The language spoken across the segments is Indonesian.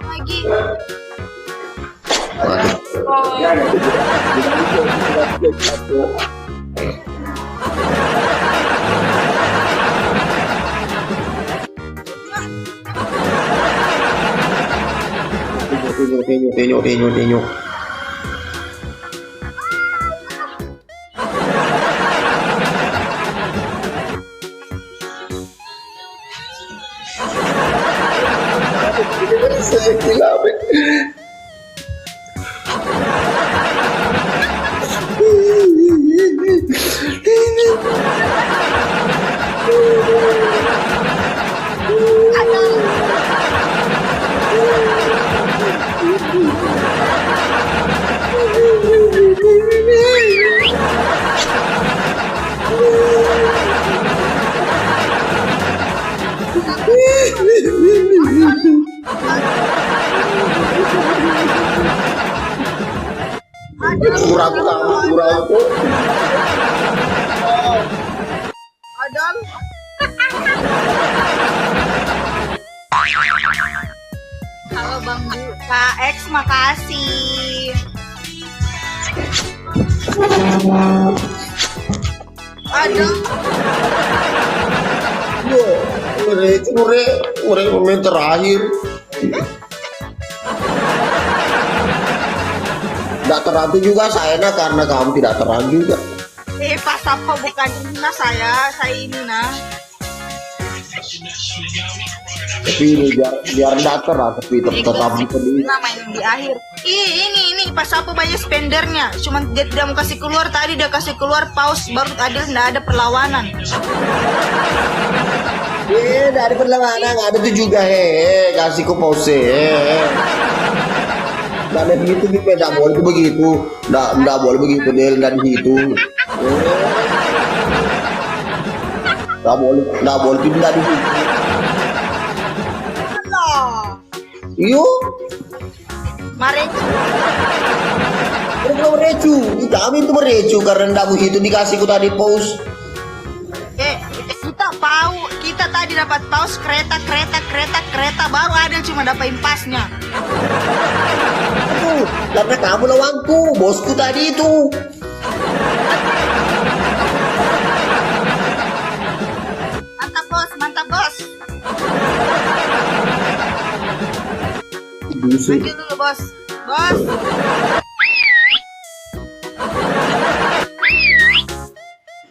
Lagi. Tinyo. Saya kilabik. Kurang. Adal. Halo Bang Bu, Kak X makasih. Adal. Ure pemain terakhir. Tidak terang juga saya karena kamu tidak terang juga. Pas apa bukan Ina saya ini nah. Tapi ini biar tidak terang tapi tetap dipeduli. Nah main di akhir. Ini pas apa banyak spendernya. Cuman dia tidak mau kasih keluar tadi dia kasih keluar pause baru Adil tidak ada perlawanan. Dari perlawanan ada tuh juga kasih ke pause. Ada begitu tidak boleh begitu, tidak boleh begitu Del dari situ. Tidak boleh pindah di situ. Yuk, merecu. Kami itu merecu karena tidak begitu dikasih ku tadi pause. Kita tadi dapat pause kereta baru ada cuma dapat impasnya. Karena kamu lawanku, bosku tadi itu. Mantap bos. Lanjut dulu bos.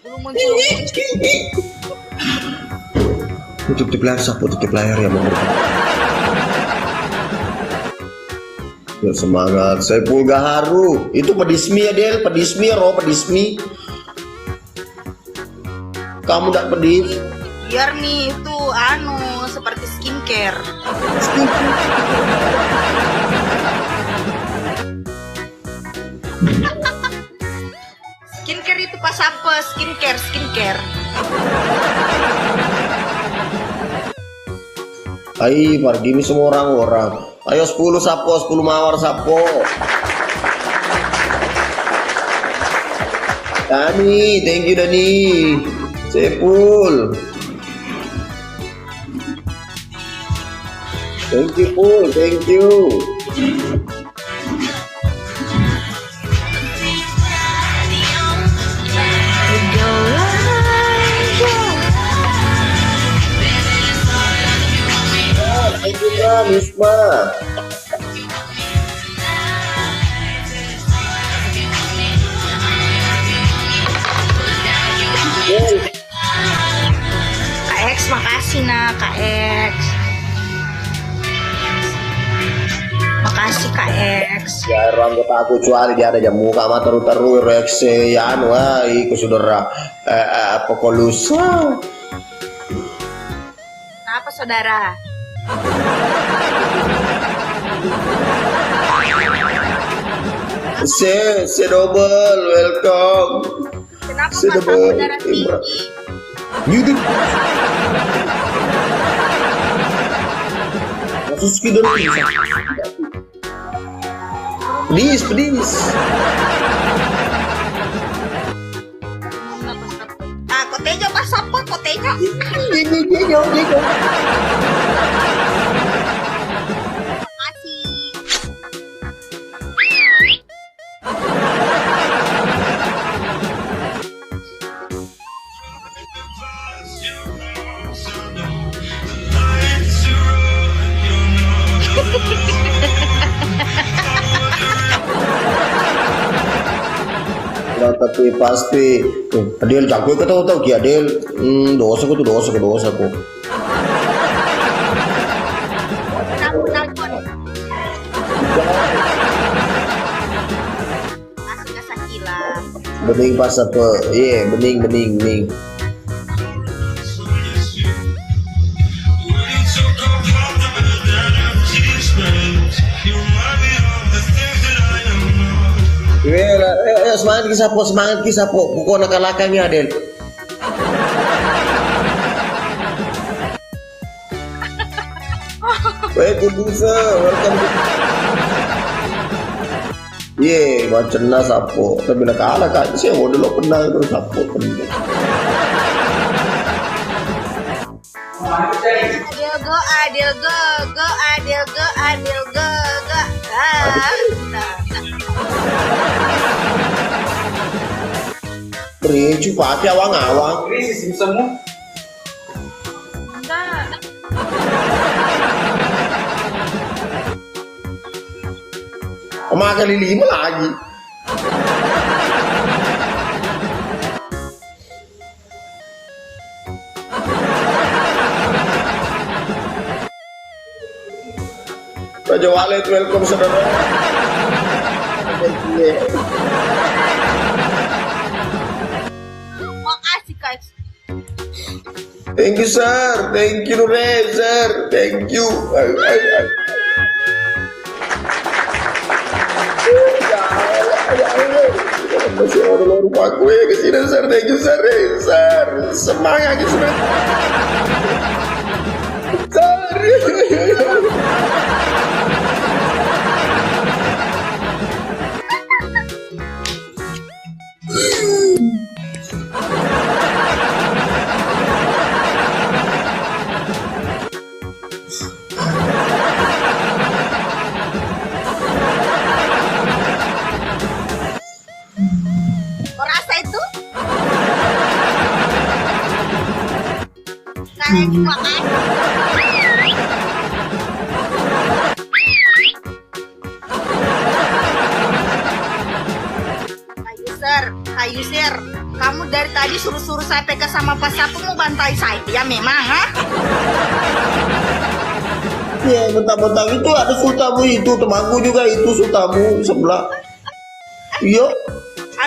Belum muncul. Tutup layar ya mau. Ya, semangat Saiful Gaharu. Itu pedismi ya Del, pedismi. Kamu tidak pedis? Biar nih itu seperti skincare. Skincare itu pas apa? Skincare. Hai, pergi semua orang. Ayo 10 sapo, 10 mawar sapo. Dani, thank you Dani. Sepul. Thank you Pul, thank you. Thank you Kak Misma. Kak X makasih Kak X. Makasih Kak X. Ya anggota aku kecuali dia ada jamu kama teru reaksi ya iku saudara pokolusa. Kenapa saudara? Se double welcome. Kenapa masalah darah tinggi? YouTube. Kasus kita pedis. Nah, tapi pasti Adel jago ke tahu ki Adel. Dosa ko. Nampun. Masih ke sakila. Bening pas apa? Iya, bening. Semangat kisah po. Buko nakalakangnya Adel. Good sir, welcome to. Ye, macam na sapo. Tapi nakala ka siya mo dulu pernah terus sapo pernah. Adil go. Beri pakai awang-awang. Krisis semua. Enggak. Kali 5 lagi. Raja Walid, welcome saudara. Makasih guys. Thank you sir, thank you sir, thank you. Masih orang rumah gue ke sini sir, thank you sir, semangat gitu sir. Merasa itu? Saya juga kan. Kayu sir, kamu dari tadi suruh-suruh saya PK sama Pak Sapu mau bantai saya, ya memang, ha? Ya, mentang-mentang itu ada sultamu itu, temanku juga itu sultamu sebelah. Iya.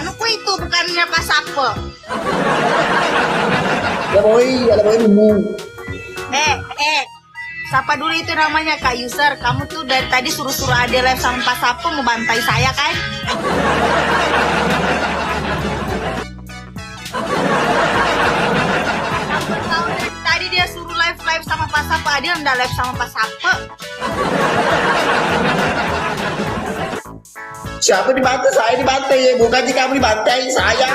Anuku itu bukannya Pak Sapu. Ada boy ibu. Siapa dulu itu namanya Kak User? Kamu tuh dari tadi suruh-suruh Adel sama Pak Sapu mau bantai saya kan? Tahu dari tadi dia suruh live sama Pak Sapu, Adel nggak live sama Pak Sapu. Siapa dibantai? Saya dibantai ya, bukan jika kamu dibantai saya.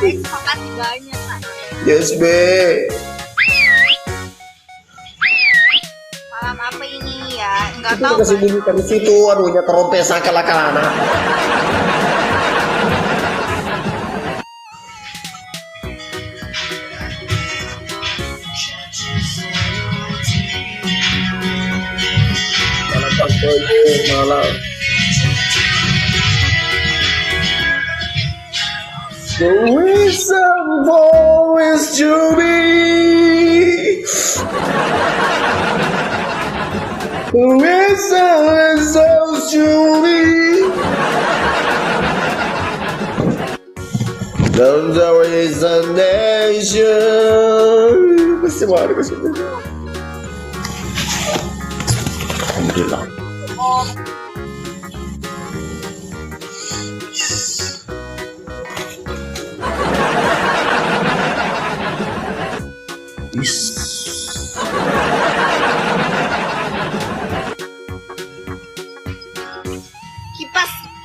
Terima kasih banyak Pak. Yes be. Malam apa ini ya? Nggak Itu tahu. kasih bunyi dari situ, aduhnya kerompes akal-akalana. Malam. The reason for is to be. The reason is supposed to be. There's a reason nation. Kasih mari kasih. Alhamdulillah.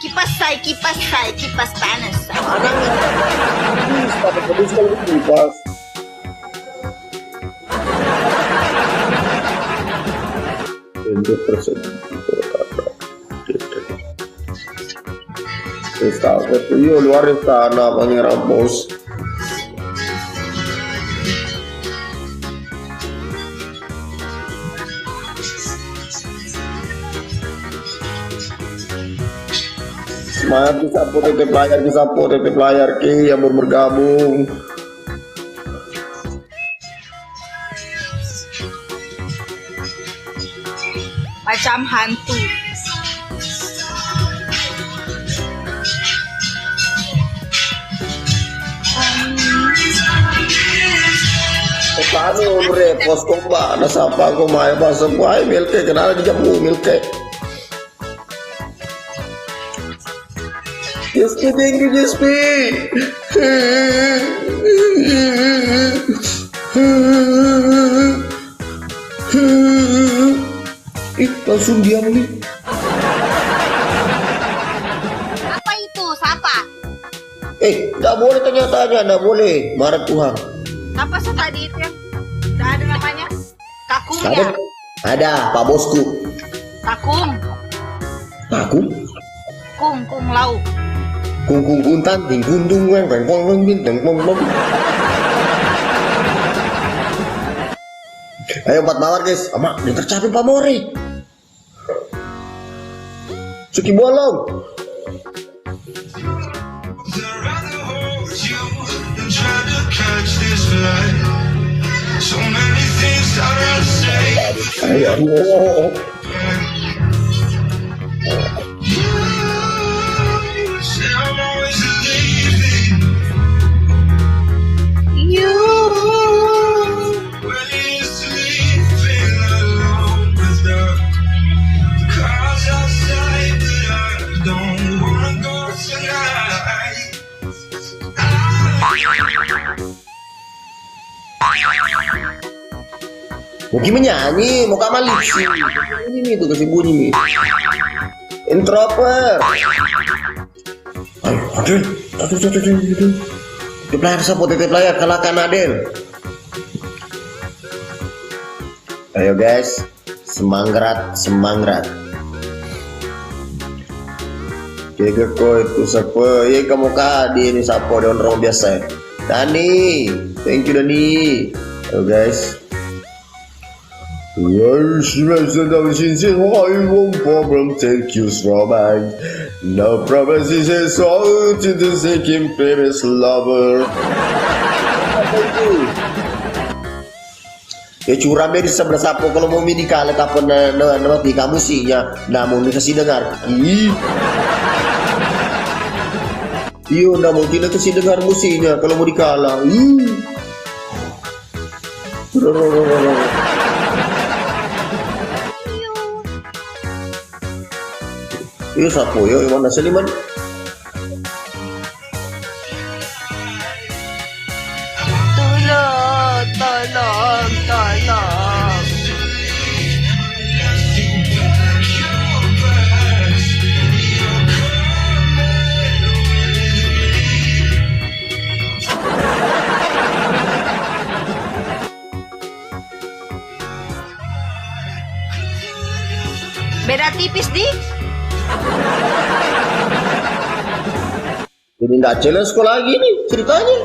kipas panas. Ada tapi pedis kalau kipas. Untuk persen. Está, io luar istana Pangeran Bos. Semangat disapu TP layar ki yang baru bergabung. Macam hantu. Paano bre pos ko ba nasapa ko may ba sa buhay milke kenala di jamu milke. Jespi thank you Jespi. Langsung diam nih. Apa itu? Siapa? Nggak boleh tanya-tanya, nggak boleh. Marah Tuhan. Apa sih tadi itu yang nggak ada namanya? Kakung Ada, ya? ada Pak Bosku. Kakung. Aku? Kung lau. Kung untan, ting kundung, weng bintang pong. Ayo 4 mawar guys, ama dia tercapek Pak Mori. Suki bolong. Ayo. Mungkin menyanyi, mau kamar lipsi. Ini tuh kasih bunyi nih. Introvert. Ayo, Adel. Aduh. Titip layar support, titip layar kalahkan Adel. Ayo guys, semangat. Kega ko itu siapa? Kamu kadi ini siapa? Dia orang biasa. Dani, thank you Dani. Ayo guys. Yes, no problem, thank you, Robin. No problem, she says, so to the second previous lover. Ya curang di sebelah sapo kalau mau medikal apa nanti kamu sih ya, namun dikasih dengar. Iyo, namun tidak kasih dengar musiknya kalau mau dikalah. Iya sapo yo, mana Seliman? Tolong. Beda tipis di. Jadi nggak challenge kok lagi nih ceritanya.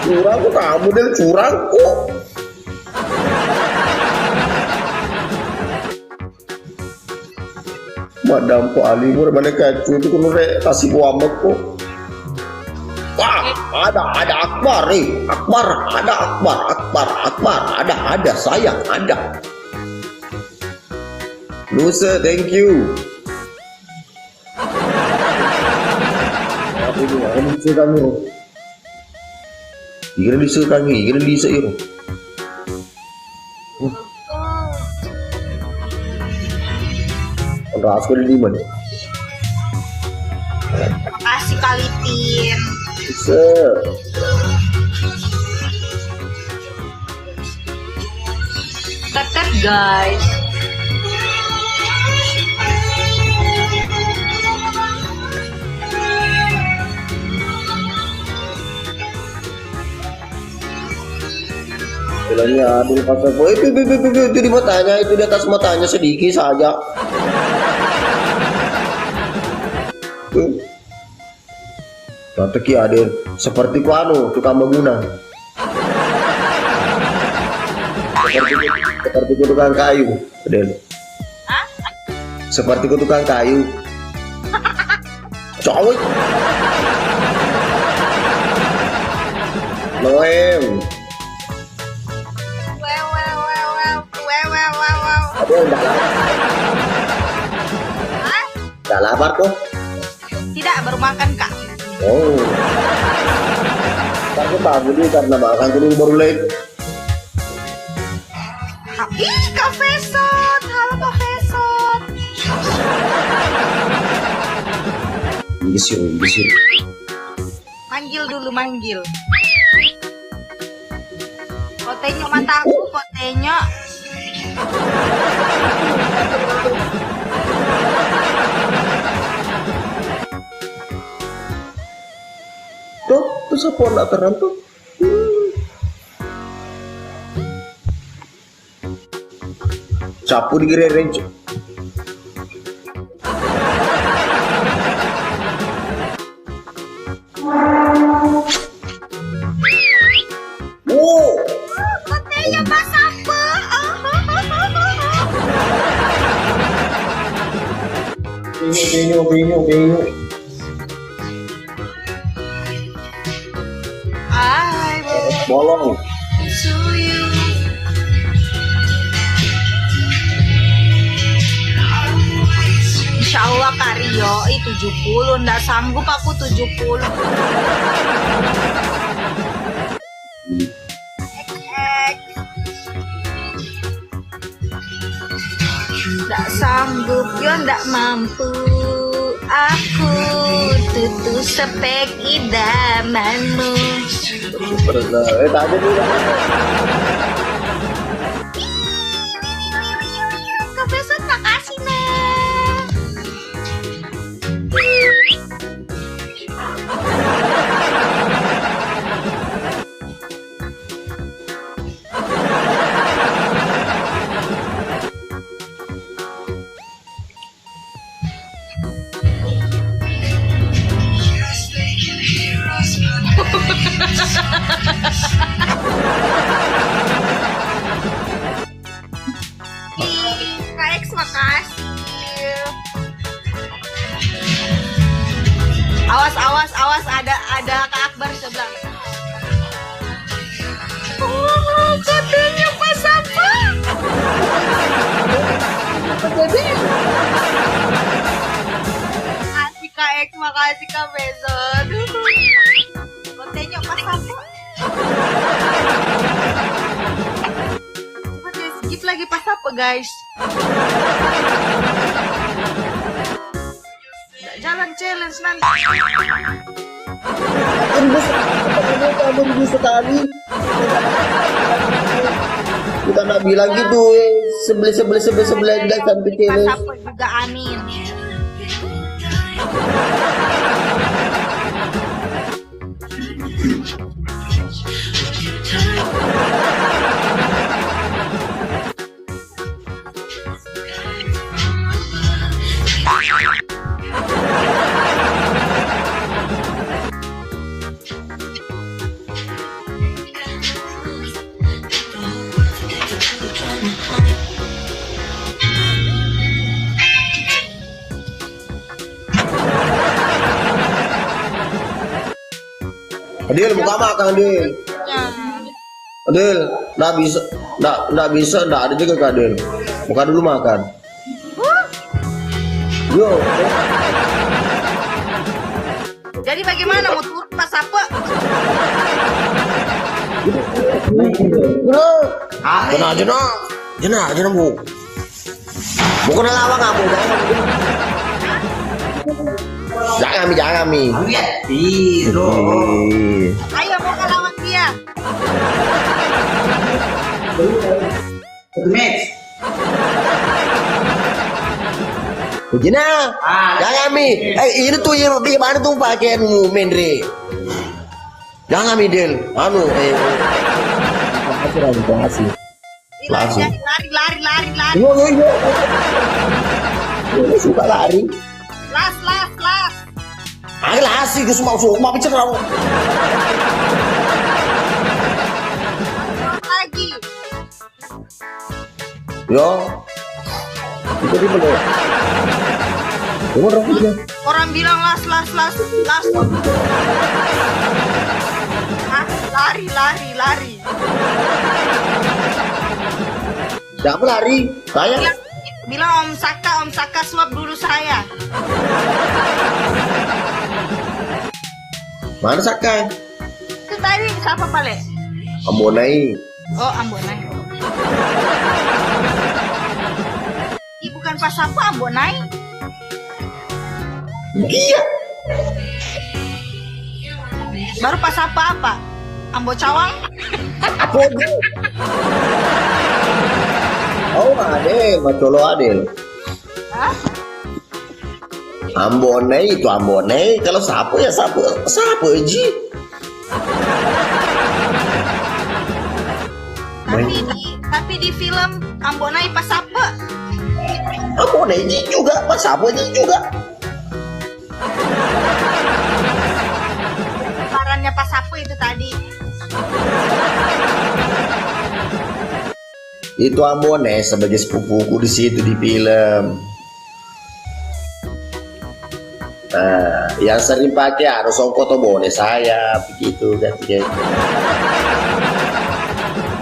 Curang kok kamu Del, curang kok. Madam po alimur mana kacu itu kuno kasih buamek kok. Wah, ada Akbar nih. Akbar, ada sayang, ada. Lusa, thank you. Ini bisa kami. Ikan bisa itu. Ras ko di mana? Makasih kali Tin. Bisa. Tetep guys. Bilangnya Adil Pasapo itu di matanya, itu di atas matanya sedikit saja. Kata Ki Adil seperti anu tukang bangunan, seperti tukang kayu, Adil. Hah? Seperti tukang kayu. Cowok. Noem. Ada yang Hah? nggak lapar kok. Tidak, baru makan kak. Oh. Tapi pagi ini karena makan dulu baru late. Ih, Kak Fesot. Halo Kak Fesot. Bisir. Manggil dulu, manggil. Kau tengok mataku, kau tengok. Tuh siapa nak terang tuh? Sapu di kiri range. Oh, Kau tengok pas apa? bingung. I will Bolong. to you. Insya Allah Kak Rio, 70, ndak sanggup aku 70. Ndak sanggup, yo ndak mampu. Aku tutup spek idamanmu. Pernah. Tadi dulu. Kak Besot, makasih nah. Kak X, makasih. Awas, ada Kak Akbar sebelah. Oh, katanya pas apa? Makasih Kak X, makasih Kak Besot. Katanya pas apa? Coba deh skip lagi pas apa guys? Nggak jalan challenge nanti. Kamu bisa sekali. Kita nak bilang gitu, sebelah dan sampai Pas challenge. apa juga amin. Adil, buka makan Adil. Ya. Adil, nggak bisa, nggak ada juga Kak Adil. Buka dulu makan. Yo. Jadi bagaimana mau turun pas apa? Jenah bu. Bukan lawang kamu. Jangan mi. Ayo mau ke lawan dia. Jenah. Jangan mi. Ini tuh yang di mana tuh pakaianmu, Mendri? Jangan mi Del. Kasih. Langsung. Lari. Yo. Ini suka lari. Las. Lasi ke semua bicara. Lagi. Yo. Itu di mana? Orang bilang las. Ah, lari. Siapa lari? Saya. Bilang Om Saka suap dulu saya. Mana Sakai? Itu tadi siapa Pale? Ambonai. Oh, Ambonai. Bukan pas apa Ambonai? Iya. Baru pas apa? Ambo Cawang? Apa? Oh, Adel, Macolo Adel. Hah? Ambonai itu Ambonai. Kalau sapu ya sapu Ji. Tapi di film Ambonai pas apa? Ambonai Ji juga, pas sapu Ji juga. Parannya pas apa itu tadi? Itu Ambonai sebagai sepupuku di situ di film. Nah, yang sering pakai harus ongkot Ambonai saya begitu ganti.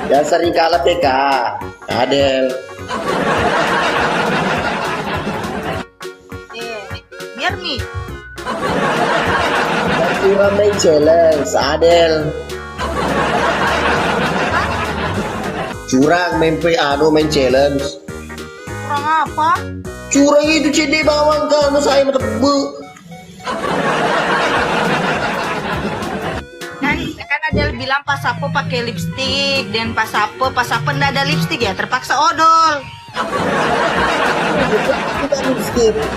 Yang sering kalah PK Adel. Biar nih. Curang main challenge Adel. Curang main challenge. Kurang apa? Curang itu CD bawang kamu saya metebe. Kan Adel bilang pas apa pakai lipstick dan pas apa ndak ada lipstick ya terpaksa odol.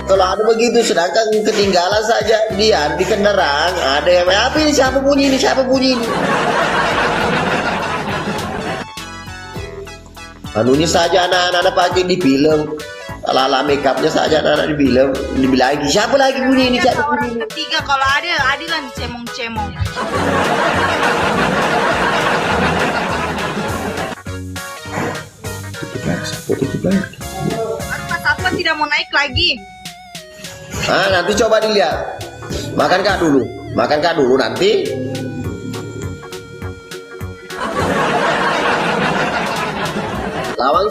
Kalau ada begitu sedangkan ketinggalan saja dia di kendaraan ada yang apa ini siapa bunyi ini anunya saja anak-anak pakai di film ala makeupnya saja anak-anak di film lebih lagi siapa lagi bunyi ini siapa bunyi ini Ketiga kalau ada adilan dicemong-cemong. Pas apa tidak mau naik lagi? Nanti coba dilihat makan kak dulu nanti lawang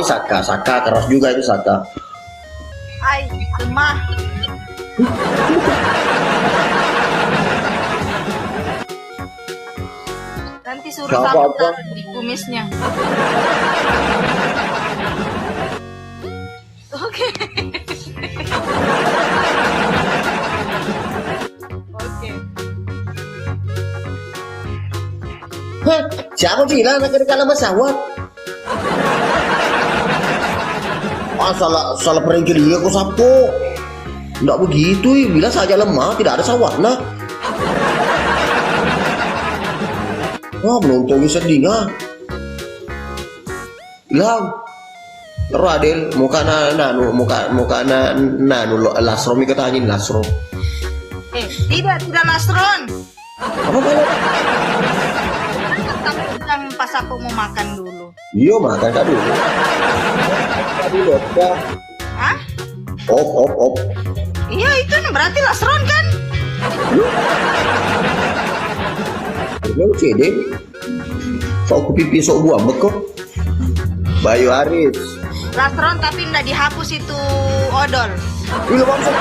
saka keras juga itu saka. Ai, lemah. Nanti suruh Apa-apa. taruh di kumisnya. Oke. Oke. Hah, siapa bilang nak kalah pesawat? Salah perengkel dia kok Sabtu. Nggak begitu, bila saja lemah tidak ada sawatna. Wah, menontongi sedih nggak? Bilang, terus Adel, muka Lasro, mi katanyin Lasro. Tidak Nasron. Apa banyak? Kan pas aku mau makan dulu. Iya makan kak dulu. Tadi ya. Hah? Op. Iya itu berarti Lasron kan? Ini CD. Sok pipi sok buang bekok. Bayu Aris. Lasron tapi nggak dihapus itu odol. Iya bangsa.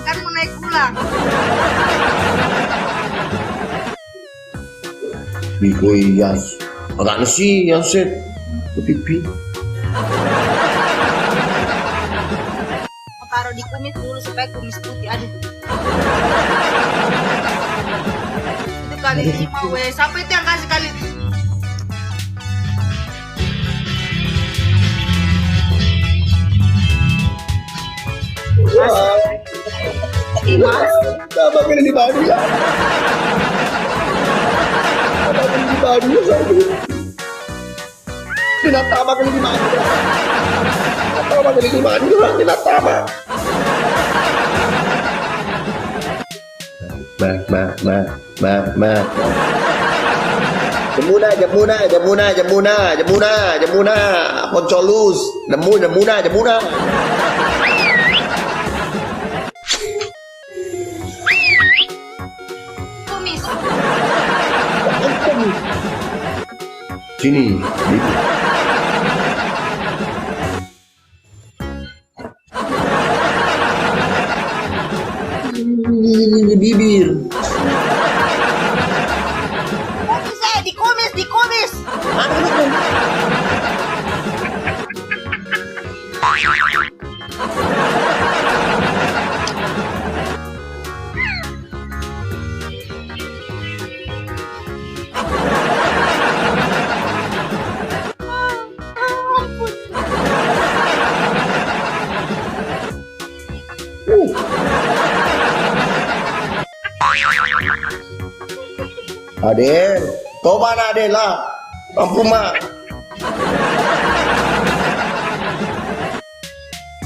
Kan mau naik pulang. Biko Iyas. Agak nasi yang set. Pipi. Taruh di kumis dulu supaya kumis putih. Aduh. Itu kali 5 weh. Sampai itu yang kasih kali. Wah. Mas. Kenapa kena di bawah? badannya sakit. Tinatama ka ni Manny. Tinatama ka ni Manny. Tinatama. Ma. Jamuna. Poncolus. Jamuna. Kumis. Sini. Bibir. Kumis, di kumis. Aden, kau mana Aden lah? Ampun mak.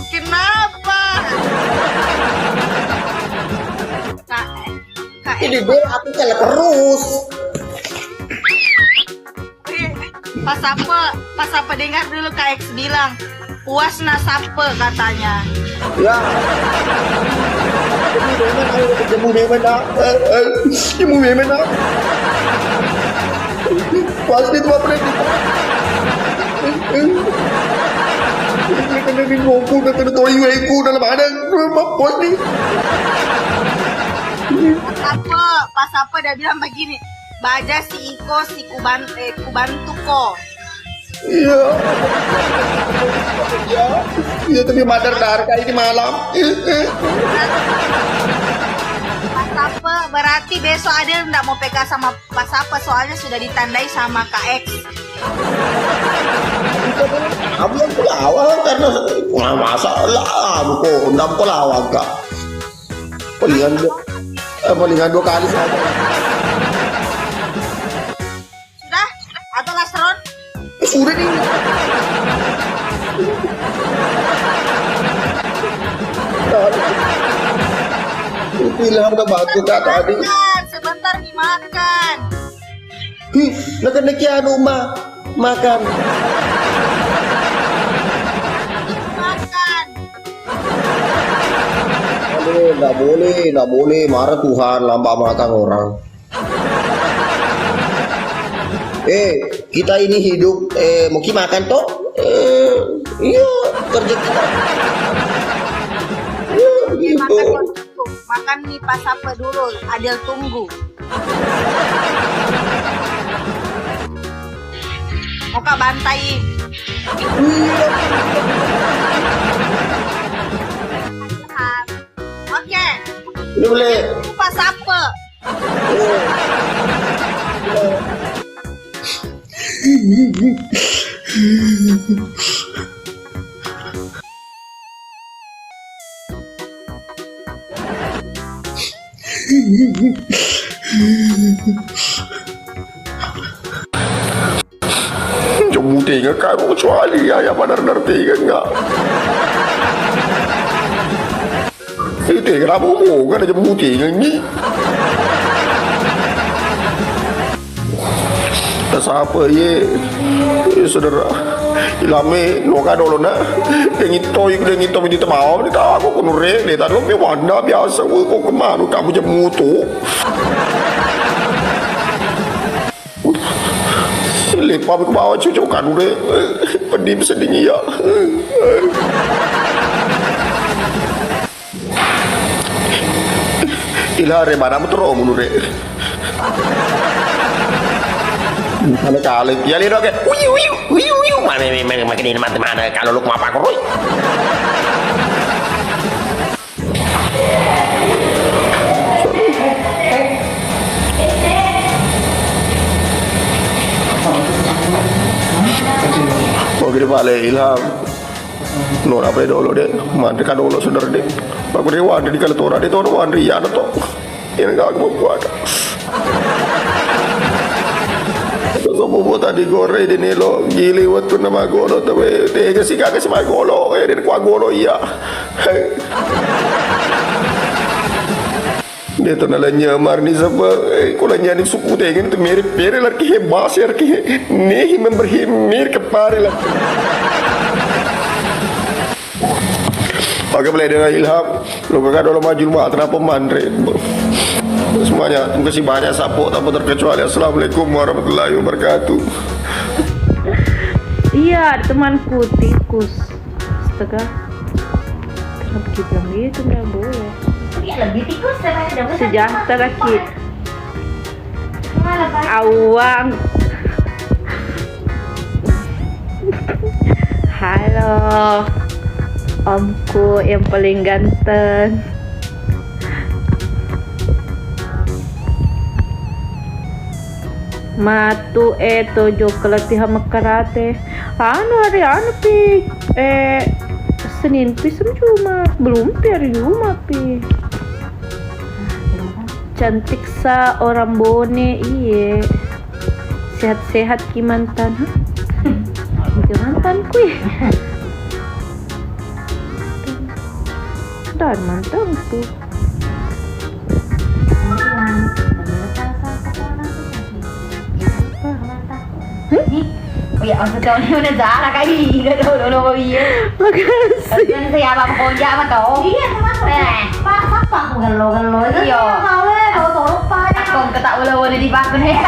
Kenapa? Kak, Ini dia aku kalah terus. Pas apa dengar dulu Kak X bilang puas na sape katanya. Ya. Jemu memang nak. Pasti tu apa lagi? Kena ngoku dah kena toyu aku dalam badan. Bos ni. Pas apa dia bilang begini, baja si Iko si kubantu ko. Iya. Iya tapi madar darka ini malam. Pas apa berarti besok Adel nggak mau PK sama pas apa soalnya sudah ditandai sama Kak X. Aku yang pelawak karena nggak masalah. Aku enggak pelawak kak. Palingan 2 kali saja. Sudah? Atau last round? Sudah nih. Bilang udah bantu kak tadi. Sebentar nih makan. Nak anu makan. Makan. Aduh, nggak boleh. Marah Tuhan, lambat makan orang. Kita ini hidup, mungkin makan toh? Iya, kerja kita. Iya, gitu. Makan nih pas apa dulu, Adel tunggu. Mau Kak bantai. Oke. Ini boleh. Pas apa? Jom tiga kamu kecuali ayah benar-benar tiga enggak. Itu kenapa mau kan jam tiga ni? Siapa ye? Saudara, ilame noka dulu na. Yang itu mau ni tak aku kunure ni tak lu wanda biasa aku kemana kamu jam mutu. Lepas ke bawah cucuk kan udah pedim sedih ya. Ilare mana betul menurut. Mana kali ya lihat ke uyu mana makin ini mana kalau lu apa kau oh gini balik Ilham lo apa dulu deh mana kan dulu saudara deh aku dia wadah di kalau tora dia tora wadah ya ada toh yang enggak aku buat Sopo buat tadi gore di nilo gili waktu nama golo tapi tega sih kagak sih golo kayak di kuah golo iya. Dia tuh nala nyamar nih siapa kalau nyari suku tegen itu mirip lagi hebat sih lagi nih member mirip kepare lah. Pakai beli dengan Ilham, lo kakak dulu maju rumah kenapa mandre? Semuanya, terima kasih banyak sapo, tanpa terkecuali. Assalamualaikum warahmatullahi wabarakatuh. Iya, temanku tikus. Astaga. Kenapa kita bilang gitu? Nggak boleh. Iya lebih tikus daripada Sejahtera kita. Awang. Halo, omku yang paling ganteng. Matu tojo kelatihan karate. Hari pi Senin pi cuma belum pi hari Jumat pi. Cantik sa orang bone iye. Sehat-sehat ki mantan. Ki mantanku ya. Dan mantanku. Oh ya, maksudnya udah Zara kayak gini, gak tau dulu iya. Makasih. Kan saya apa kerja sama tau? Iya, termasuk. Pak, apa aku gelo-gelo iya. Kau tau lupa ya. Aku ketak ulah-ulah di bakun ya.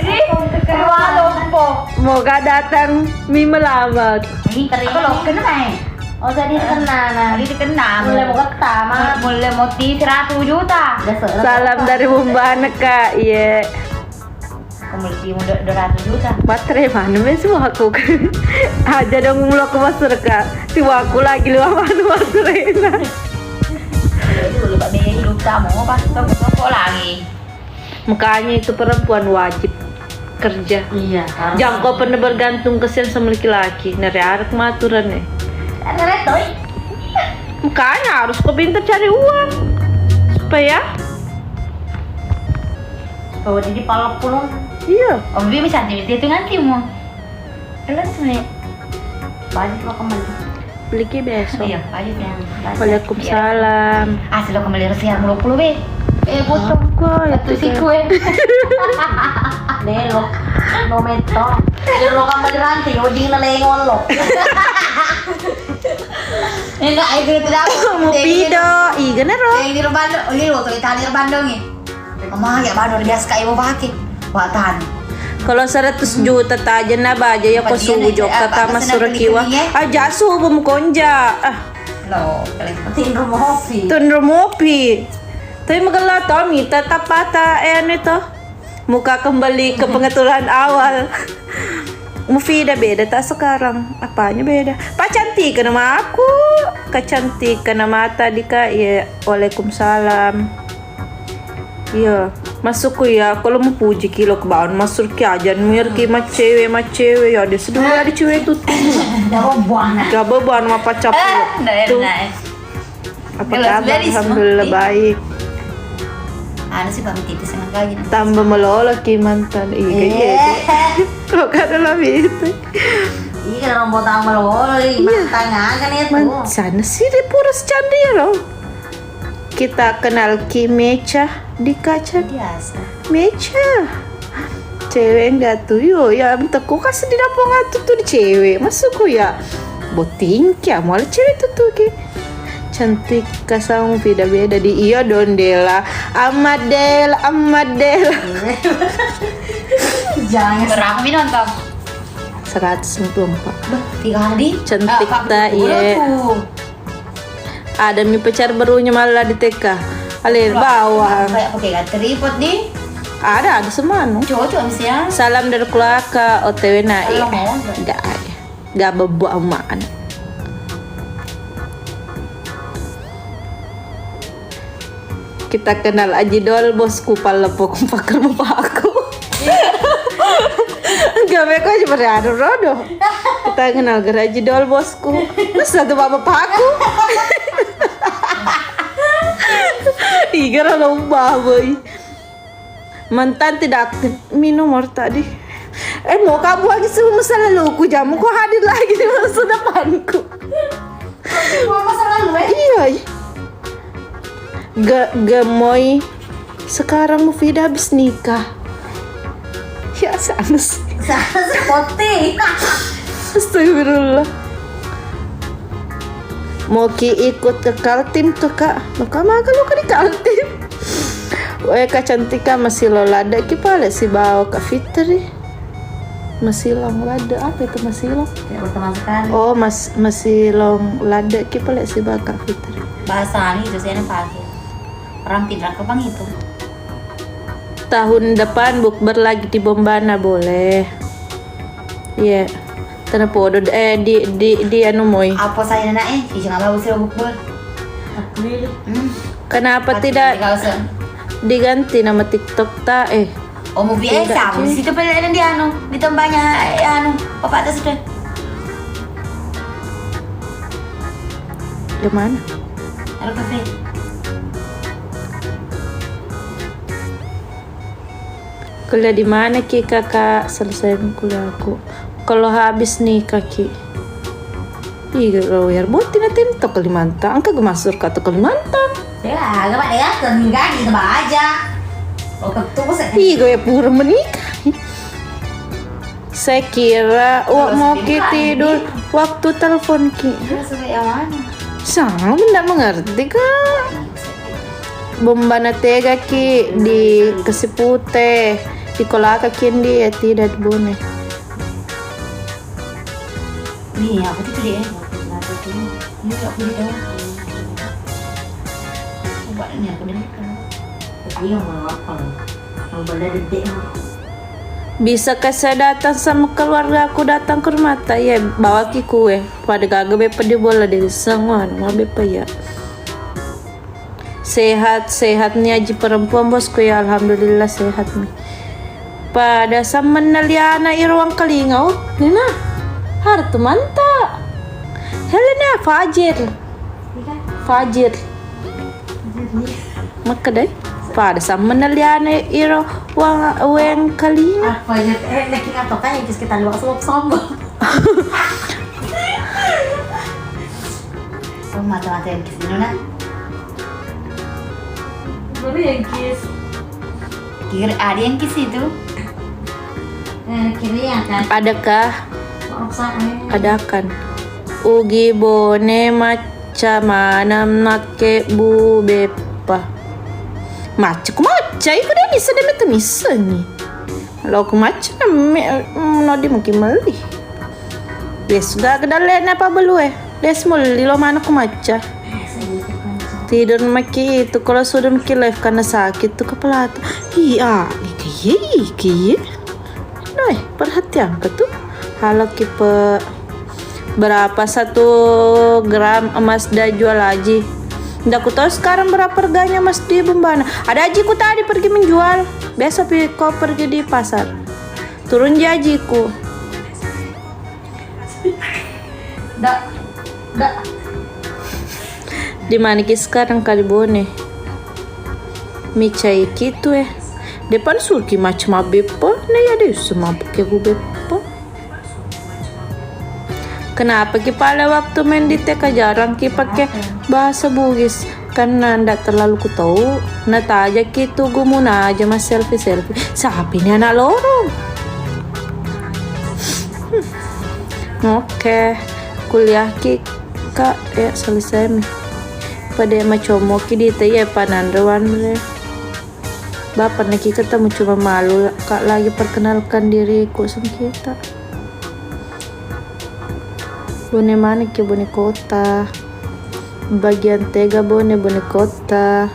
Ini kedua lompok. Moga datang mi melamar. Ini terima. Aku loh kena nih. Oh jadi kena nah. Jadi kena. Mulai mau ketama. Mulai mau 100 juta. Salam dari Bumbana kak. Iya. Kemudian mau 200 juta. Baterai mana semua aku aja dong mulu aku masuk kak. Tiba aku lagi luar mana baterai nah. Dulu Pak Bey hidup sama pas kok lagi. Makanya itu perempuan wajib kerja. Iya. Jangan kau pernah bergantung kesian sama laki-laki. Nari arak maturan nih. Ngeretoy. Makanya harus kau pintar cari uang supaya Bahwa di palap pulung. iya. Om Bibi bisa itu nganti mau. Kelas nih. Balik lo kembali. Beli ke besok. Iya, balik yang. Waalaikumsalam. Asli lo kembali resiar mulu puluh be. Potong Kok itu si kue. Lelo. No meto. Lo kembali ranting lo ding na lengon lo. Enggak, itu tidak. Mau pido. Ih, gana ro. Yang di Bandung, ini lo tuh Itali Bandung nih. Mama ya Bandung biasa kayak mau pakai. Watan. Kalau 100 juta taja na baja ya ko sujok tata masurakiwa. Aja subo mo konja. Lo, kalian rumah hobi. Tunro mopi. Tapi magala to mi tatapata to. Muka kembali ke pengaturan awal. Mufida beda tak sekarang. Apanya beda? Pacantikan nama aku. Kecantikan mata dika ya. Waalaikumsalam. Iya, masuk ko ya. Kalau mau puji kilo ke bawah, masuk ke aja. Mir ki macewe ya. Dia sedih ada cewek itu. Gak beban apa capek. Tuh. Apa kabar? Alhamdulillah baik. Ano sih pamit itu senang lagi. Tambah melolo ki mantan. Iya. Kok kada lebih itu. Iya kalau mau tahu malu, tanya kan itu. Sana sih di Puras Candi loh. Kita kenal Ki Mecha di kaca. Biasa. Mecha. Cewek enggak tuh yo ya bentar kok kasih di dapur ngatu tuh di cewek. Masuk kok ya. Botingki malah cewek tuh ki. Cantik kasang beda-beda di iya dondela. Amadel. Jangan berapa mi nonton? 194. 3 hari. Cantik tak iya. Ada mi pacar barunya malah di TK. Alir bawah. Kayak pakai tripod di. Ada semua. Cocok misalnya. Salam dari keluarga OTW naik. Kalau mau, Enggak ada. Enggak bebo aman. Kita kenal Aji Dol bosku palepok pakar bapakku. Enggak beko aja beradu rodo. Kita kenal Aji Dol bosku. Masa tuh bapakku. Igar lo boy. Mantan tidak aktif. Minum tadi. Mau kamu lagi semua masa laluku jamu kok hadir lagi di masa depanku. Mau masa lalu Iya. Gemoy. Sekarang Mufidah habis nikah. Ya sanes. Putih. Astagfirullah. Mau ki ikut ke Kaltim tuh kak. Maka lu ke di Kaltim. Kak Cantika masih lo lada ki pale si bawa Kak Fitri. Masih long lada apa itu masih long? Tidak berteman sekali. Oh masih long lada ki pale si bawa Kak Fitri. Bahasa ini itu saya pakai. Orang pindah ke bang itu. Tahun depan bukber lagi di Bombana boleh. Iya. Tanah podo di anu moy. Apa saya nak jangan bawa sih bukber. Kenapa tidak diganti nama TikTok ta Oh mau Tidak, biasa, Ci. di situ pada di anu, di tempatnya anu, bapak atas sudah. Di mana? Ada kafe. Kuliah di mana ki kakak? Selesai kuliah aku. Kalau habis nih kaki. Iya lawyer buat tinatin to Kalimantan. Angka gue masuk ke Kalimantan. Ya, gak ada ya, tinggal di tempat aja. Oh ketemu saya. Iya gue pura menikah. Saya kira mau ki tidur waktu telepon ki. Sudah yang mana? Sama tidak mengerti kak. Bombana tega ki di Kesipute di Kolaka kindi ya tidak boleh. Nih aku tuh dia. Ini aku di tahu. Coba ini aku nih. Tapi yang mau apa? Mau benda gede. Bisa ke saya datang sama keluarga aku datang ke rumah tak ya bawa ki kue pada gagal bepa di bola dari semua mau bepa ya sehatnya aja perempuan bosku ya alhamdulillah sehat nih pada sama naliana iruang kalingau Nina hartu manta Helena Fajir maka deh pada sama naliana iruang kalingau Apa ya? Lagi nggak tahu kan yang kita luar sombong. So mata-mata yang kis dulu nak. baru yang kis Kira ada yang kis itu. Kira ya kan. adakah adakan ugi bone maca manam nake bu bepa maca iku dia bisa demi temisa nih kalau aku maca no di mungkin meli des gak kedalen apa belue des meli lo mana aku maca tidur maki itu kalau sudah maki live karena sakit tuh kepala tuh iya nah perhatian ke tuh halo kipe berapa 1 gram emas dah jual aja. Nggak aku tahu sekarang berapa harganya emas di Bombana. Ada ajiku tadi pergi menjual. Biasa kau pergi di pasar. Turun jajiku. Dak. Di mana ki sekarang kali bone? Micai gitu Depan surki macam bepa. Nah ya deh semua pakai gue bepa. Kenapa ki pada waktu main di TK jarang ki pakai bahasa Bugis karena ndak terlalu ku tahu. Nata aja gitu gue mau aja mas selfie. Siapa ini anak lorong? Oke, kuliah ki kak ya selesai mi. Pada macam ki di ya panandawan boleh. Bapak naki ketemu cuma malu kak lagi perkenalkan diriku sama kita. Bone mana ke bone kota bagian tega bone kota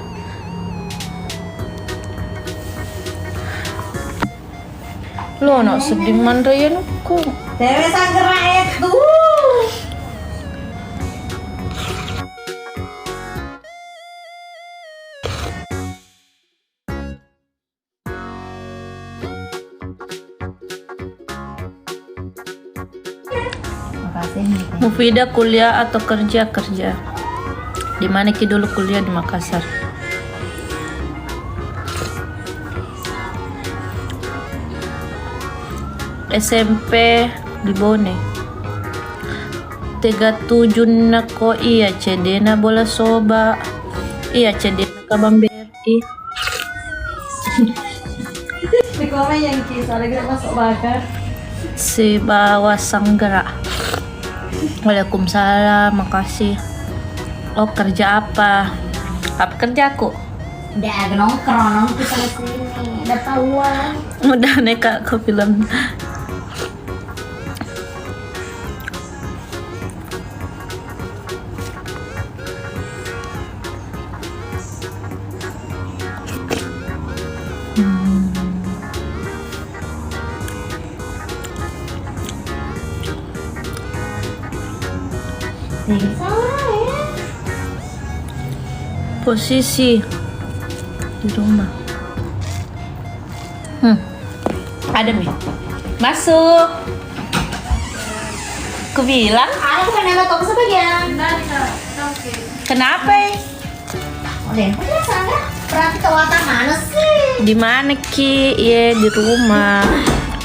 lo nak sedih mandayan kok Dewe sanggera itu. Mufidah kuliah atau kerja? Di mana ki dulu kuliah di Makassar? SMP di Bone. 37 na ko iya CD na bola soba. Iya CD na kabamberi. Di komen yang kisah lagi masuk bakar. Si Bawa Sanggara. Waalaikumsalam, makasih. Oh, kerja apa? Apa kerjaku? Udah nongkrong kita di sini. Udah tahuan. Udah neka ke film. Posisi di rumah. Ada Mi. Masuk. Ku bilang. Ada bukan yang toko sebagian. Kenapa? Udah, biasa nggak? Berarti kewatan mana sih? Di mana Ki? Iya di rumah.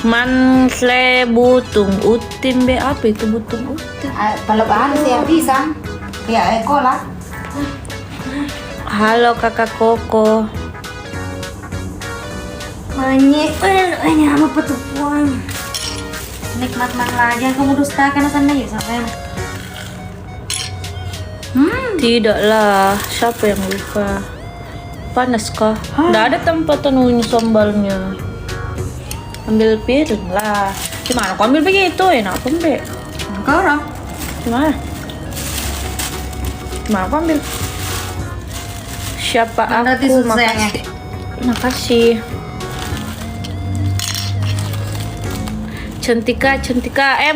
Mansle butung utin be apa itu butung utin? Pelebaan sih yang pisang. Ya, kola. Halo kakak Koko. Banyak, ini apa petupuan? Nikmat mana aja kamu dustakan sana ya sampai. Tidaklah, siapa yang lupa? Panas kah? Nggak ada tempat tenunya sambalnya. Ambil piring lah. Gimana kau ambil begitu? Enak apa mbak? Sekarang. Gimana? Gimana kau ambil? Siapa Nanti aku? susahnya. Makasih. Cantika.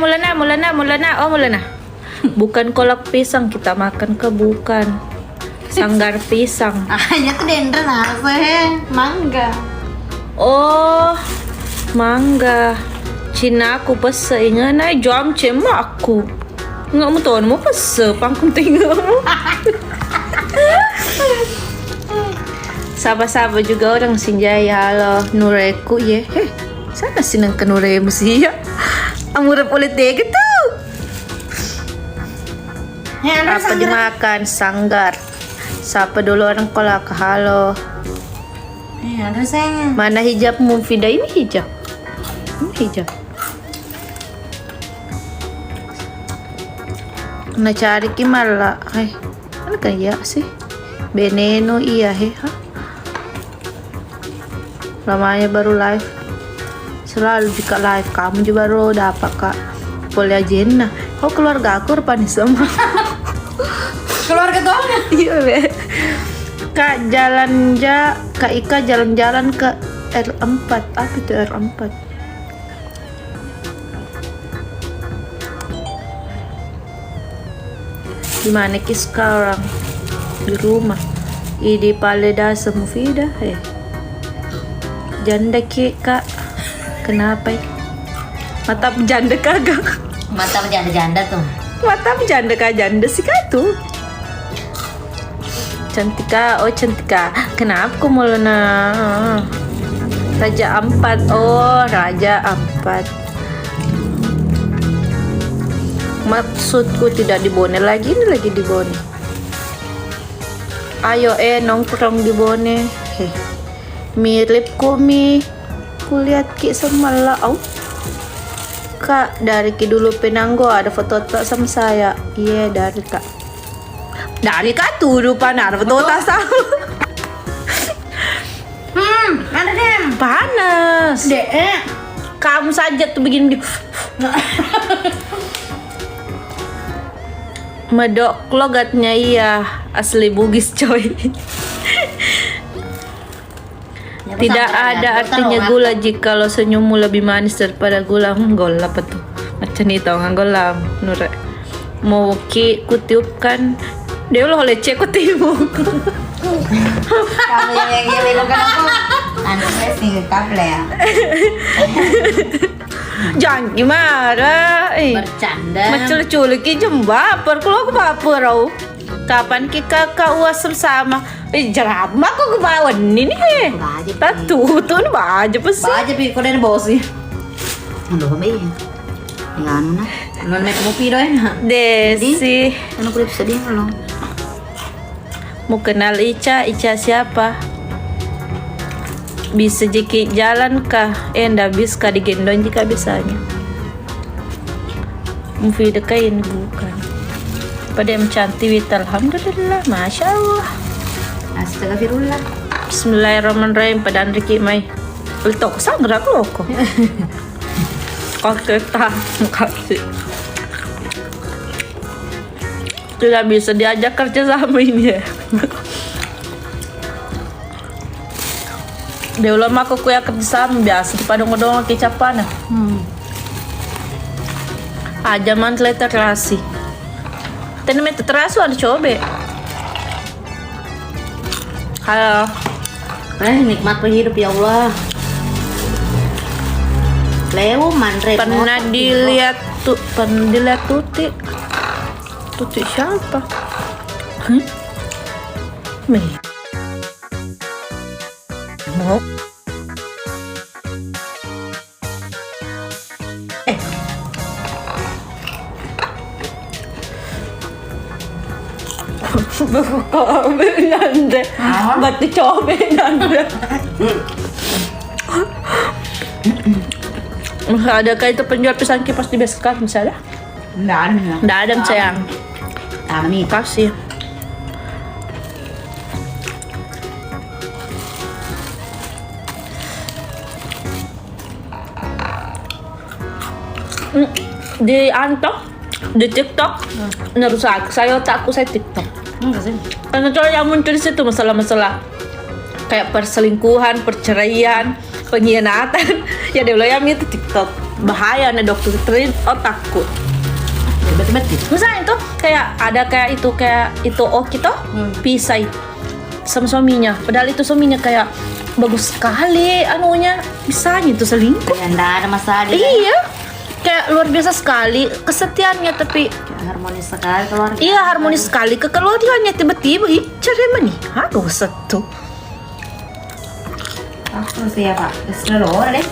Mulana. Oh, Mulana. Bukan kolak pisang kita makan ke bukan. Sanggar pisang. Hanya tuh dendren apa mangga. Oh, mangga. Cina aku pesa ingat na jam cema aku. Nggak mau tahu mau pesa pangkum tinggal. Saba juga orang Sinjaya. Halo Nureku ya. Sana sinang ke Nuremu sih ya. Amura politik itu. Apa dimakan? Sanggar. Sapa dulu orang kolak. Halo. Ada sayang. Mana hijabmu Fida? Ini hijab. Nah cari kimala. Mana kaya sih? Veneno iya Lamanya baru live. Selalu jika live kamu juga baru dapat kak. Boleh aja nah. Kau keluarga aku rupanya semua. Keluarga tuh. Iya be. Kak Kak Ika jalan-jalan ke R4. Apa itu R4? Gimana Ki sekarang? Di rumah. Di Paleda Semufida. Janda Ki Kak. Kenapa? Mata janda kagak. Mata janda tuh. Mata janda kagak janda sih kak tuh. Cantika. Kenapa kau mau Raja Ampat? Oh, Raja Ampat. Maksudku tidak di Bone lagi, ini lagi di Bone. Ayo nongkrong di Bone. Mirip Mi. Kulihat Ki semalam. Kak, dari Ki dulu Penanggo ada foto sama saya. Iya, dari Kak. Dari Kak tuh lupa ada foto sama. Ada deh. Panas. Kamu saja tuh begini. Medok logatnya iya, asli Bugis coy. Tidak ada artinya gula jikalau senyummu lebih manis daripada gula. Gol apa tuh? Macam itu nggak golam. Nure mau Ki kutiupkan. Dia lo leceh kutiup. Kamu yang kan aku. Anu saya sih kabel ya. Jangan gimana? Bercanda. Macam culik jam baper. Kalau aku baper kapan kita uas sama jarab aku kebawan ini Baju tatu tuh baju pasti Baja pi kau dari bos sih. Ano ba eh? Yan na. Ano na may kumupi doon ha? Desi. Ano ko dito sabihin ko Mau kenal Ica siapa? Bisa jiki jalan kah? Ndak bisa digendong jika bisanya. Mufida kain bukan. Pada yang cantik alhamdulillah, masya Allah. Astagfirullah. Bismillahirrahmanirrahim. Pada Riki mai. Letok sangra loko. Kaketa makasih. Tidak bisa diajak kerja sama ini ya. Dia ulama aku kuya kerja sama biasa di padang odong kecapan. Aja mantle terasi. Tenement terasi ada coba. Halo. Nikmat berhidup ya Allah. Leo manre. Pernah dilihat Tuti. Tuti siapa? Mau? Nande. Ba't dicoba nande? Adakah itu penjual pisang kipas di Beskar misalnya? Nggak ada sayang. Kami. Kasih. Di di TikTok nerusak saya otakku saya TikTok. Karena cowok yang muncul di situ masalah-masalah kayak perselingkuhan, perceraian, pengkhianatan. Ya deh yang itu TikTok bahaya nih dokter terin otakku. Betul-betul. Misalnya itu kayak ada kayak itu Oki toh pisah sama suaminya. Padahal itu suaminya kayak bagus sekali anunya, bisanya itu selingkuh. Ya enggak ada masalah dia. Iya. Kayak luar biasa sekali kesetiaannya tapi Harmonis sekali keluarga. iya harmonis sekali kekeluargaannya tiba-tiba cari mana? Aduh satu. Aku sih ya Pak. Sudah deh.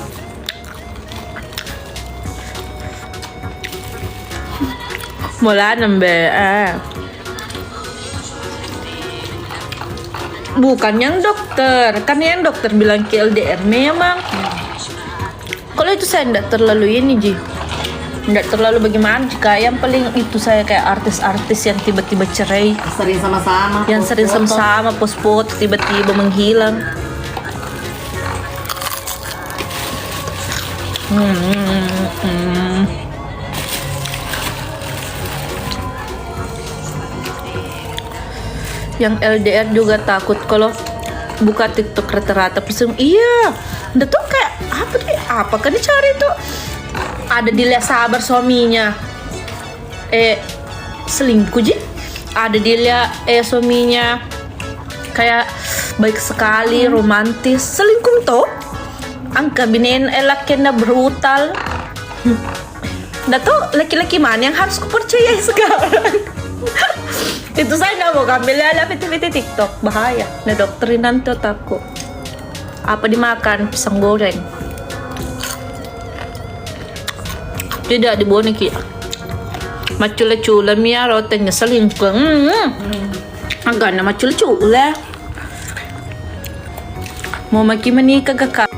Mulai nambah bukan yang dokter, kan yang dokter bilang ke LDR memang. Kalau itu saya enggak terlalu ini Ji, enggak terlalu bagaimana. Jika yang paling itu saya kayak artis-artis yang tiba-tiba cerai, Sering sama-sama. yang sering foto. sama-sama post foto tiba-tiba menghilang. Yang LDR juga takut kalau buka TikTok rata-rata pesum. Iya, udah tuh kayak apa kan dicari tuh ada dilihat sabar suaminya selingkuh Ji, ada dilihat suaminya kayak baik sekali romantis selingkuh tuh angka binen elaknya brutal. Udah tuh laki-laki mana yang harus kupercayai sekarang? Itu saya nggak mau ambil ala PT TikTok bahaya. Nah dokterin nanti otakku. Apa dimakan pisang goreng? Tidak dibuang ki. Macula-cula mia rotenya selingkuh. Agak na macula-cula. Mau maki menikah kakak.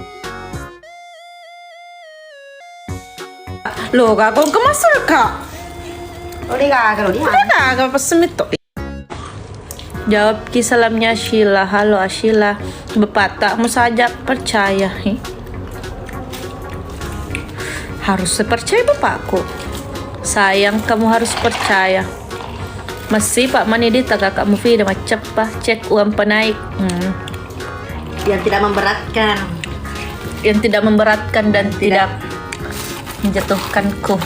Loh kakak kemasal kak. Kalau dia. Kagak pas semito. Jawab ki salamnya Sheila. Halo Sheila. Bapak tak mau saja percaya. Harus percaya bapakku. Sayang kamu harus percaya. Masih Pak Manidi tak kakak movie dah macam apa cek uang penaik. Yang tidak memberatkan. Yang tidak memberatkan dan tidak menjatuhkanku,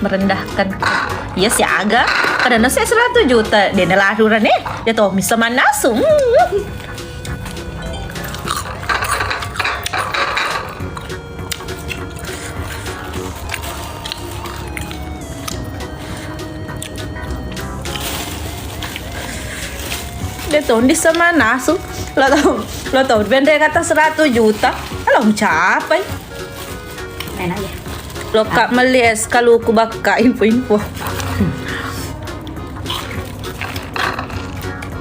merendahkanku. Ya si agak karena saya 100 juta dia nelahuran dia tahu bisa manasum. Dia tahu di sama nasu. Lo tahu benda kata 100 juta. Kalau mencapai Enak ya. Lo kak melies kalau ku baka info-info.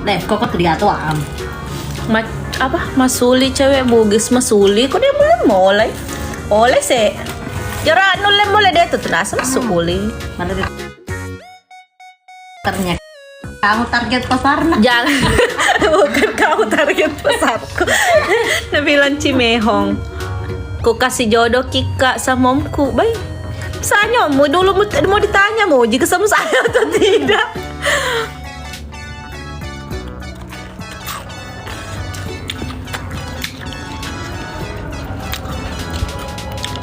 Deh, kok terlihat am. Masuli cewek bugis masuli kok dia mulai oleh sih jara mulai dia tuh nasa masuli. Mana dia? Ternyata kamu target pasarnya. Jangan. Bukan kamu target pasarku. Nabilang Cimehong. Ku kasih jodoh Kika sama omku. Baik. Misalnya mau dulu mau ditanya mau jika sama saya atau tidak.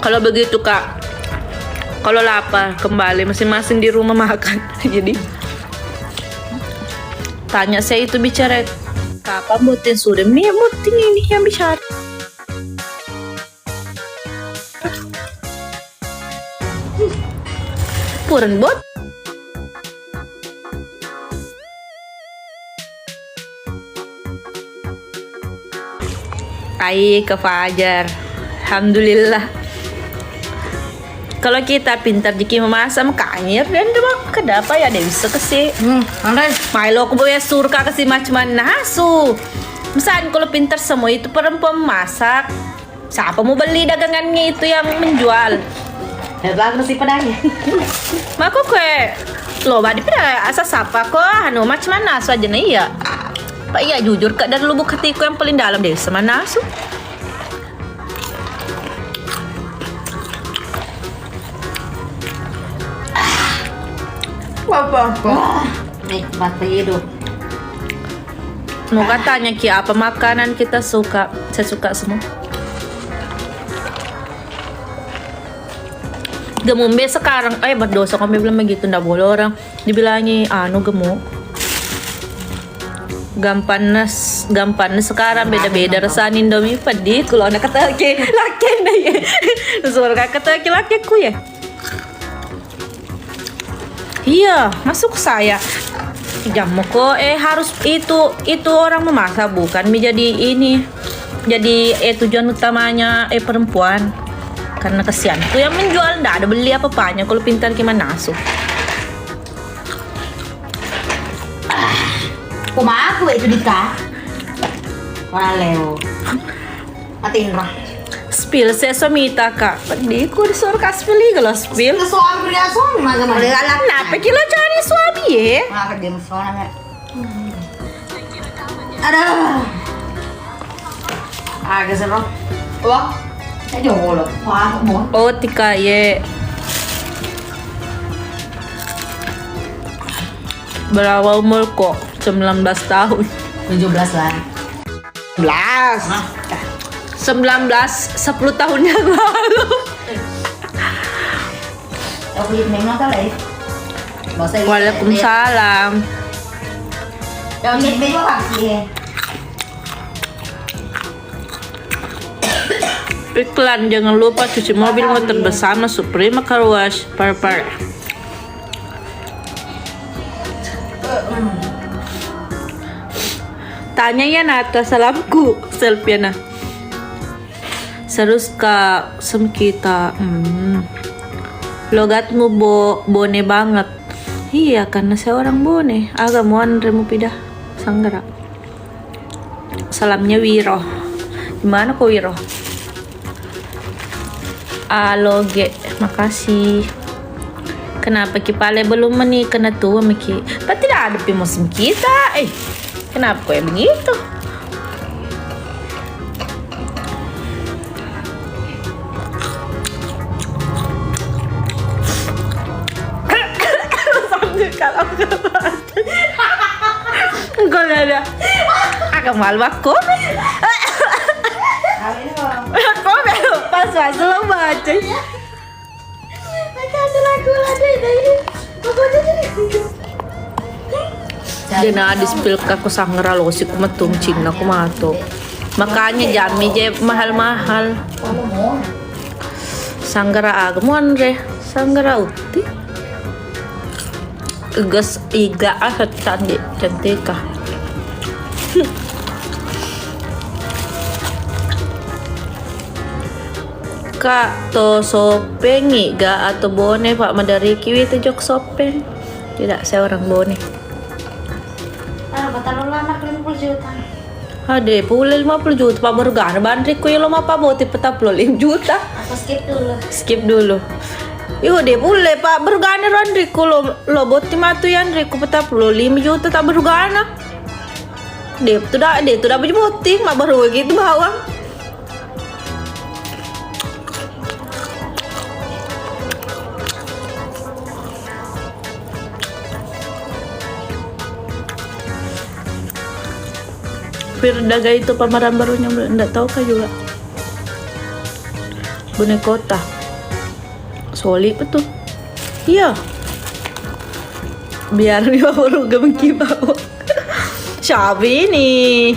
Kalau begitu kak, kalau lapar kembali masing-masing di rumah makan. Jadi tanya saya itu bicara kapan buatin sudah nih buatin ini yang bicara. Puren bot. Ai ke Fajar. Alhamdulillah. Kalau kita pintar jiki memasak makanyir dan kedapa ya dia bisa kasih. Andai. Milo aku boleh surka kasih macam nasu. Misalnya kalau pintar semua itu perempuan masak, siapa mau beli dagangannya itu yang menjual? Hebat nasi padangnya. Maka kue lo badi pada asal siapa kok anu macam nasu aja nih ya. Pak iya jujur kak dari lubuk hatiku yang paling dalam deh sama nasu. Apa? Nikmat hidup. Mau katanya Ki apa makanan kita suka? Saya suka semua. Gemumbe sekarang, berdosa kami bilang begitu, ndak boleh orang dibilangi gemuk. Gampanes sekarang beda-beda rasanya Indomie pedih kalau anak kata laki nih ya. Suara kata laki ku ya. Iya, masuk saya. Jamu kok harus itu orang memasak bukan menjadi ini. Jadi tujuan utamanya perempuan. Karena kesian tuh yang menjual ndak ada beli apa-apanya kalau pintar gimana nasu. Kumaha aku itu Dika. Wala Leo. Matiin roh. Spill saya somita kak. Pedih ku disuruh spill kalau spill. Suami beri suami mana. Kenapa kilo cari suami ya? Maka dia suami. Aduh. Agak seru. Wah. Saya jauh loh. Wah, mau. Oh tika ye. Berapa umur kok? 19 tahun. 17 lah. 19 10 tahun yang lalu. Aku lihat memang kali. Waalaikumsalam. Yang lihat memang pasti. Iklan jangan lupa cuci mobil motor bersama Suprema Car Wash Par. Tanya ya Nata salamku selfie na. Serus ka sem kita. Logatmu bone banget. Iya karena saya orang bone. Agak muan remu pidah sanggara. Salamnya Wiro. Gimana kok Wiro? Aloge, makasih. Kenapa Kipale belum menikah na tua Miki? Pak tidak ada musim kita. Kenapa kok ya begitu? Kalau enggak ada. Agak malu aku. Kok pas lo baca. Ada lagu ada ini. Dina dispil aku sangra lo si kumatum Cina kumato. Makanya jami je mahal-mahal. Sanggara agmuan re, sanggara uti. Gas iga asat cantika. Kak to sopeng ga atau bone Pak Madari kiwi to jok sopeng. Tidak, saya orang bone. Batal lama 50 juta. Ade, pula 50 juta Pak Bergana. Bandrik ko yung lumapa boti petap 5 juta. Aku skip dulu. Skip dulu. Yo deh pula Pak Bergana Randrik ko lo boti matu yan Riko petap 5 juta tak Bergana. Dia tu dah boti mak baru gitu bawang. Firdaga itu pameran barunya enggak tahu kah juga. Bonekota. Solid betul. Iya. Biar dia baru gemki bawa. Sabi nih.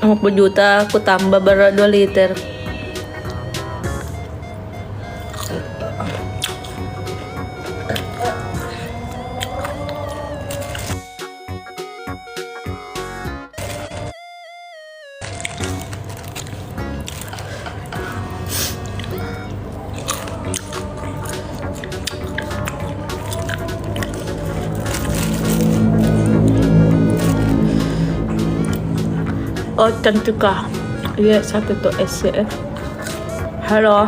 50 juta aku tambah 2 liter. Oh cantika. Iya satu tuh SCF. Halo.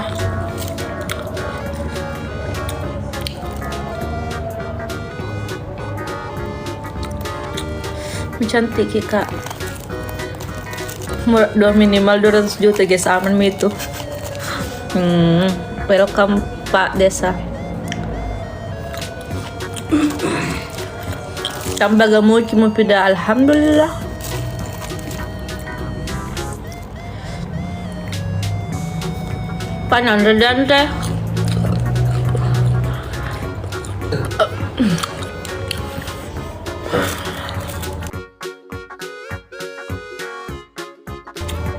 Cantik ya kak. Minimal 200 juta guys aman itu. Welcome Pak Desa. Tambah gamut mo pida alhamdulillah. Panan redan teh.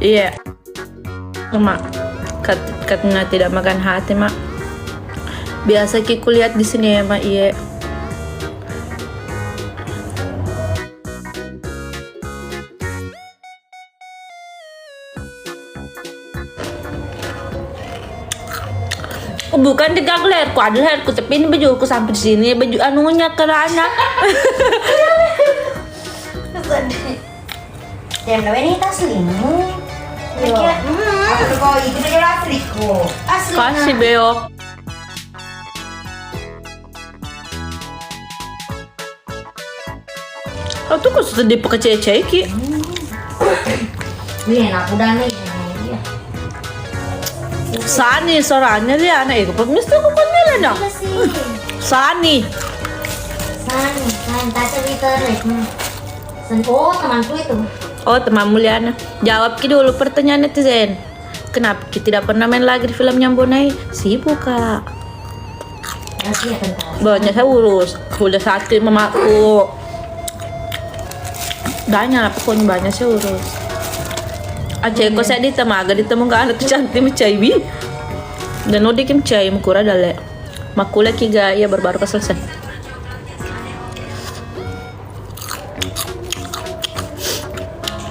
Iya. Mak, katanya tidak makan hati, Mak. Biasa Kiku lihat di sini ya, Mak. Iya. Bukan tegak leherku, ada leherku, tapi ini bajuku sampai di sini, baju anunya kerana. Jam berapa ini tas limu? Aku kau itu dia asliku. Asli. Kasih Beo. Oh tuh kok sudah dipakai cecek ki? Wih, enak udah nih. Sani sorannya dia anak itu pemis tuh kok nila dong. Sani. Tak cerita deh. Oh temanku itu. Oh teman Mulyana. Jawab ki dulu pertanyaan netizen. Kenapa kita tidak pernah main lagi di film Nyambonai? Sibuk kak. Banyak saya urus. Udah satu mamaku. Banyak pokoknya banyak saya urus. Aja ko saya ditemaga ditemu ka anak cantik macai bi. Dan udah kim cai mukura dale. Makula ki gaya baru selesai.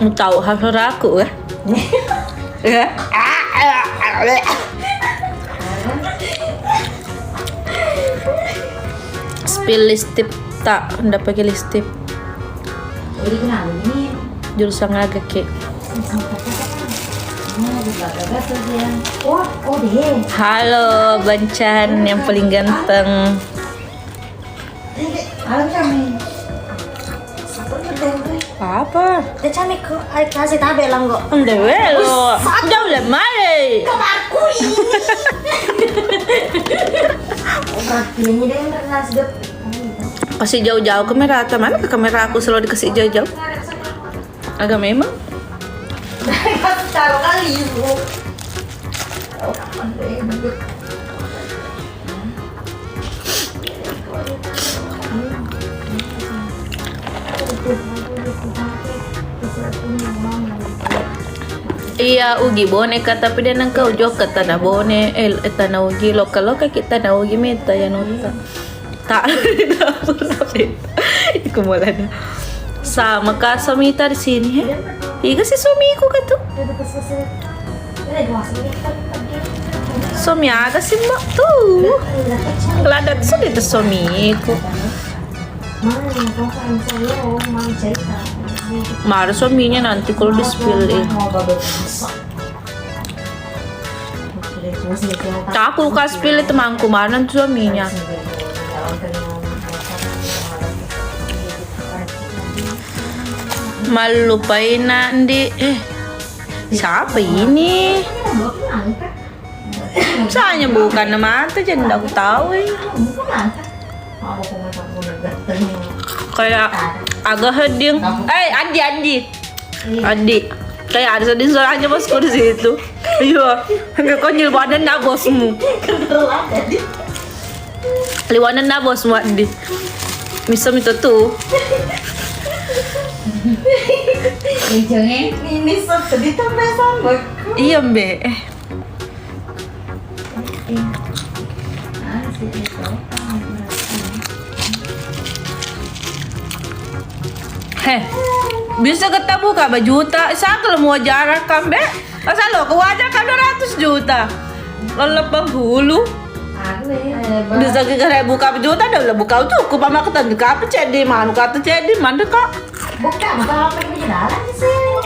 Mau tahu hasil aku ya? Spill listip tak, ndak pakai listip. Jadi kenapa ini? Jurusan agak ke. Oh deh. Halo Bancan yang paling ganteng. Halo kami. Apa? Dia cantik kok. Ayo kasih tabe lang kok. Udah lo. Jauh lah male. Kamarku ini. Ini dia yang terkenal sedap. Kasih jauh-jauh kamera atau mana ke kamera aku selalu dikasih jauh-jauh. Agak memang. Kasih tahu kali bu. Iya ugi boneka tapi dia nang kau jok ke tanah bone tanah ugi lokal kita tanah ugi meta ya nota tak iku mulai sama kak Samita di sini ya iya si suamiku kan tuh Udah selesai. Udah dua Suami ada sih mbak tuh. Ladat sudah itu suamiku. Marah suaminya nanti kalau di spill. Aku kasih spill temanku mana tuh suaminya. Malupain nanti. Siapa ini? Misalnya bukan nama itu jadi aku tahu ya. Kayak agak heading. Adi. Kayak ada sedih suaranya bosku di situ. Iya, enggak konyol badan dah bosmu. Liwanan dah bosmu Adi. Misal itu tuh. Ini sedih sampai sambut. Iya Mbe. Bisa ketemu kah juta? Saya kalau mau jarak kan Be? Masa lo kewajar kan 200 juta? Lalu penghulu. Bisa kita buka juta dah buka cukup sama kita buka apa cedi mana kata cedi mana kak? Bukan apa yang jalan sih.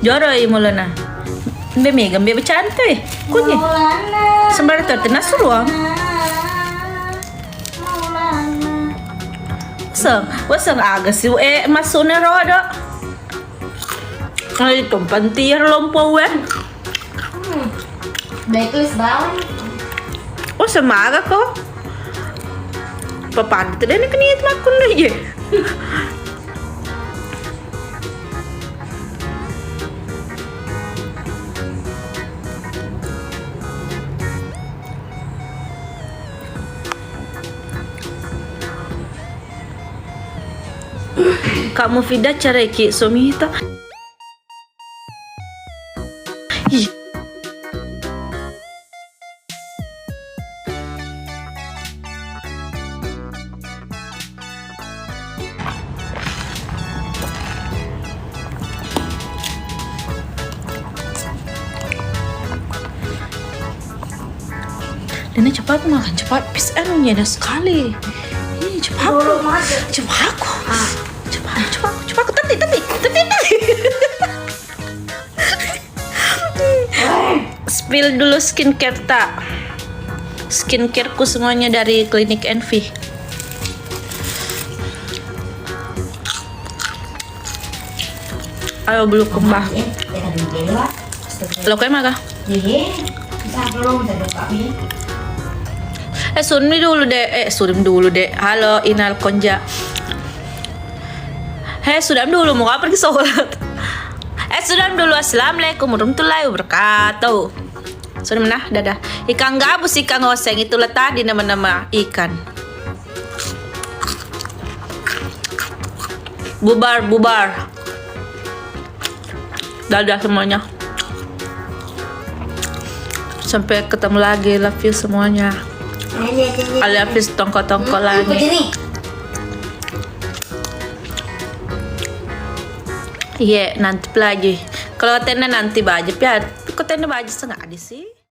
Joroi mulana. Be mega be cantik. Kunyi. Sembari tertenas ruang. Wasang agak sih masuknya roda. Ay, tumpantir lompo wen. Baiklis bawang. Oh semaga ko. Papan itu dan kenit makun aja. Kamu Fida cara ki suami itu. Dan cepat makan cepat pis anunya ada sekali. Ini cepat aku teti spill dulu skincare tak. Skincareku semuanya dari Klinik Envy. Ayo belum kembang. Lo kayak mana? Surim dulu deh. Halo Inal Konja. Sudah dulu mau pergi sholat. Sudah dulu. Assalamualaikum warahmatullahi wabarakatuh. Sudah mana? Dadah. Ikan gabus, ikan oseng itulah tadi nama-nama ikan. Bubar. Dadah semuanya. Sampai ketemu lagi. Love you semuanya. I love you tongko-tongko lagi. Iya, nanti lagi. Kalau tenda nanti baju, ya, kok tenda baju setengah sih?